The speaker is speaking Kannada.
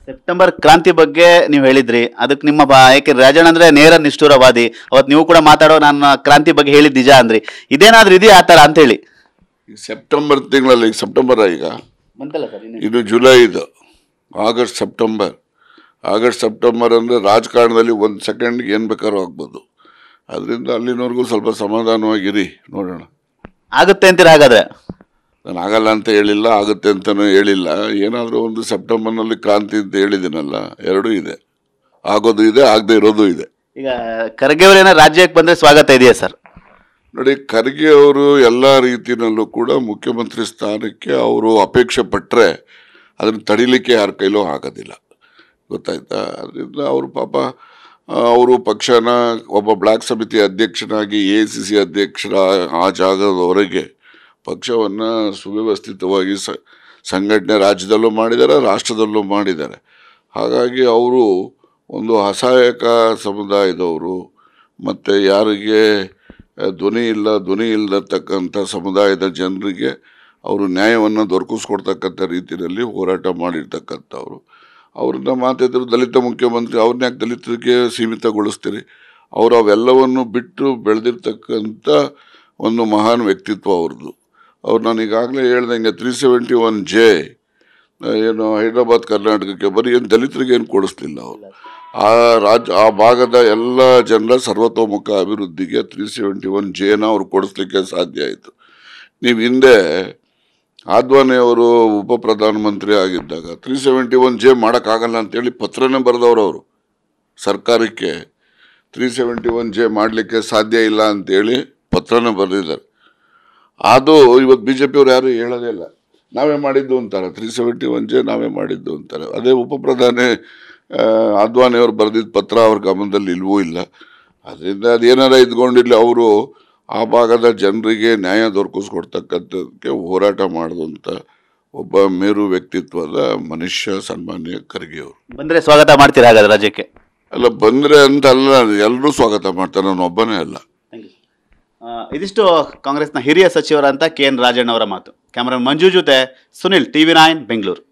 ಸೆಪ್ಟೆಂಬರ್ ಕ್ರಾಂತಿ ಬಗ್ಗೆ ನೀವು ಹೇಳಿದ್ರಿ, ಅದಕ್ಕೆ ನಿಮ್ಮ ಯಾಕೆ ರಾಜಣ್ಣ ಅಂದ್ರೆ ನೇರ ನಿಷ್ಠುರವಾದಿ, ಅವತ್ತು ನೀವು ಕೂಡ ಮಾತಾಡೋ ನಾನು ಕ್ರಾಂತಿ ಬಗ್ಗೆ ಹೇಳಿದ್ ನಿಜ ಅಂದ್ರಿ, ಇದೇನಾದ್ರೂ ಇದೆಯಾ ಆ ಥರ ಅಂತೇಳಿ? ಈಗ ಸೆಪ್ಟೆಂಬರ್ ತಿಂಗಳಲ್ಲಿ, ಈಗ ಸೆಪ್ಟೆಂಬರ್ ಈಗ ಬಂತಲ್ಲ ಸರ್, ಇದು ಜುಲೈ, ಇದು ಆಗಸ್ಟ್ ಸೆಪ್ಟೆಂಬರ್ ಅಂದರೆ ರಾಜಕಾರಣದಲ್ಲಿ ಒಂದು ಸೆಕೆಂಡ್ಗೆ ಏನು ಬೇಕಾದ್ರೂ ಆಗ್ಬೋದು. ಅದರಿಂದ ಅಲ್ಲಿನವರೆಗೂ ಸ್ವಲ್ಪ ಸಮಾಧಾನವಾಗಿರಿ, ನೋಡೋಣ. ಆಗುತ್ತೆ ಅಂತೀರ ಹಾಗಾದ್ರೆ? ನಾನು ಆಗಲ್ಲ ಅಂತ ಹೇಳಿಲ್ಲ, ಆಗುತ್ತೆ ಅಂತಲೂ ಹೇಳಿಲ್ಲ. ಏನಾದರೂ ಒಂದು ಸೆಪ್ಟೆಂಬರ್ನಲ್ಲಿ ಕ್ರಾಂತಿ ಅಂತ ಹೇಳಿದ್ದೀನಲ್ಲ, ಎರಡೂ ಇದೆ, ಆಗೋದು ಇದೆ, ಆಗದೆ ಇರೋದು ಇದೆ. ಈಗ ಖರ್ಗೆ ಅವರೇನೋ ರಾಜ್ಯಕ್ಕೆ ಬಂದರೆ ಸ್ವಾಗತ ಇದೆಯಾ ಸರ್? ನೋಡಿ, ಖರ್ಗೆ ಅವರು ಎಲ್ಲ ರೀತಿಯಲ್ಲೂ ಕೂಡ ಮುಖ್ಯಮಂತ್ರಿ ಸ್ಥಾನಕ್ಕೆ ಅವರು ಅಪೇಕ್ಷೆ ಪಟ್ಟರೆ ಅದನ್ನು ತಡಿಲಿಕ್ಕೆ ಯಾರ ಕೈಲೂ ಆಗೋದಿಲ್ಲ, ಗೊತ್ತಾಯ್ತಾ? ಅದರಿಂದ ಅವರು ಪಾಪ ಅವರು ಪಕ್ಷನ ಒಬ್ಬ ಬ್ಲಾಕ್ ಸಮಿತಿ ಅಧ್ಯಕ್ಷನಾಗಿ ACC ಅಧ್ಯಕ್ಷರ ಆ ಜಾಗದವರೆಗೆ ಪಕ್ಷವನ್ನು ಸುವ್ಯವಸ್ಥಿತವಾಗಿ ಸಂಘಟನೆ ರಾಜ್ಯದಲ್ಲೂ ಮಾಡಿದ್ದಾರೆ, ರಾಷ್ಟ್ರದಲ್ಲೂ ಮಾಡಿದ್ದಾರೆ. ಹಾಗಾಗಿ ಅವರು ಒಂದು ಅಸಹಾಯಕ ಸಮುದಾಯದವರು ಮತ್ತು ಯಾರಿಗೆ ಧ್ವನಿ ಇಲ್ಲತಕ್ಕಂಥ ಸಮುದಾಯದ ಜನರಿಗೆ ಅವರು ನ್ಯಾಯವನ್ನು ದೊರಕಿಸ್ಕೊಡ್ತಕ್ಕಂಥ ರೀತಿಯಲ್ಲಿ ಹೋರಾಟ ಮಾಡಿರ್ತಕ್ಕಂಥವ್ರು. ಅವ್ರನ್ನ ಮಾತಾಡಿದ್ರು ದಲಿತ ಮುಖ್ಯಮಂತ್ರಿ, ಅವ್ರನ್ನ ಯಾಕೆ ದಲಿತರಿಗೆ ಸೀಮಿತಗೊಳಿಸ್ತೀರಿ? ಅವರು ಅವೆಲ್ಲವನ್ನು ಬಿಟ್ಟು ಬೆಳೆದಿರ್ತಕ್ಕಂಥ ಒಂದು ಮಹಾನ್ ವ್ಯಕ್ತಿತ್ವ ಅವ್ರದ್ದು. ಅವ್ರು ನಾನು ಈಗಾಗಲೇ ಹೇಳ್ದಂಗೆ 371J ಏನು ಹೈದರಾಬಾದ್ ಕರ್ನಾಟಕಕ್ಕೆ ಬರೀ ಏನು ದಲಿತರಿಗೆ ಏನು ಕೊಡಿಸ್ಲಿಲ್ಲ ಅವರು. ಆ ಭಾಗದ ಎಲ್ಲ ಜನರ ಸರ್ವತೋಮುಖ ಅಭಿವೃದ್ಧಿಗೆ 371Jನ ಅವ್ರು ಕೊಡಿಸ್ಲಿಕ್ಕೆ ಸಾಧ್ಯ ಆಯಿತು. ನೀವು ಹಿಂದೆ ಆದ್ವಾನಿ ಅವರು ಉಪ ಪ್ರಧಾನಮಂತ್ರಿ ಆಗಿದ್ದಾಗ 371J ಮಾಡೋಕ್ಕಾಗಲ್ಲ ಅಂತೇಳಿ ಪತ್ರನೇ ಬರೆದವರು ಅವರು ಸರ್ಕಾರಕ್ಕೆ. 371J ಮಾಡಲಿಕ್ಕೆ ಸಾಧ್ಯ ಇಲ್ಲ ಅಂತೇಳಿ ಪತ್ರನೇ ಬರೆದಿದ್ದಾರೆ. ಅದು ಇವತ್ತು BJP ಅವ್ರು ಯಾರು ಹೇಳೋದೇ ಇಲ್ಲ, ನಾವೇ ಮಾಡಿದ್ದು ಅಂತಾರೆ. 371J ನಾವೇ ಮಾಡಿದ್ದು ಅಂತಾರೆ. ಅದೇ ಉಪ ಪ್ರಧಾನಿ ಆದ್ವಾನಿ ಅವರು ಬರೆದಿದ್ದ ಪತ್ರ ಅವ್ರ ಗಮನದಲ್ಲಿ ಇಲ್ವೂ ಇಲ್ಲ. ಅದರಿಂದ ಅದೇನಾರ ಇದ್ಕೊಂಡಿರಲಿ, ಅವರು ಆ ಭಾಗದ ಜನರಿಗೆ ನ್ಯಾಯ ದೊರಕಿಸ್ಕೊಡ್ತಕ್ಕಂಥದ್ದಕ್ಕೆ ಹೋರಾಟ ಮಾಡಿದಂಥ ಒಬ್ಬ ಮೇರು ವ್ಯಕ್ತಿತ್ವದ ಮನುಷ್ಯ ಸನ್ಮಾನ್ಯ ಖರ್ಗೆ ಅವರು. ಬಂದರೆ ಸ್ವಾಗತ ಮಾಡ್ತೀರಾ ಹಾಗಾದ್ರೆ ರಾಜ್ಯಕ್ಕೆ? ಅಲ್ಲ, ಬಂದರೆ ಅಂತ ಅಲ್ಲ, ಎಲ್ಲರೂ ಸ್ವಾಗತ ಮಾಡ್ತಾರೆ, ನಾನು ಒಬ್ಬನೇ ಅಲ್ಲ. ಇದಿಷ್ಟು ಕಾಂಗ್ರೆಸ್ನ ಹಿರಿಯ ಸಚಿವರಂತ KN ರಾಜಣ್ಣ ಅವರ ಮಾತು. ಕ್ಯಾಮರಾ ಮಂಜು ಜೊತೆ ಸುನಿಲ್, TV9 ಬೆಂಗಳೂರು.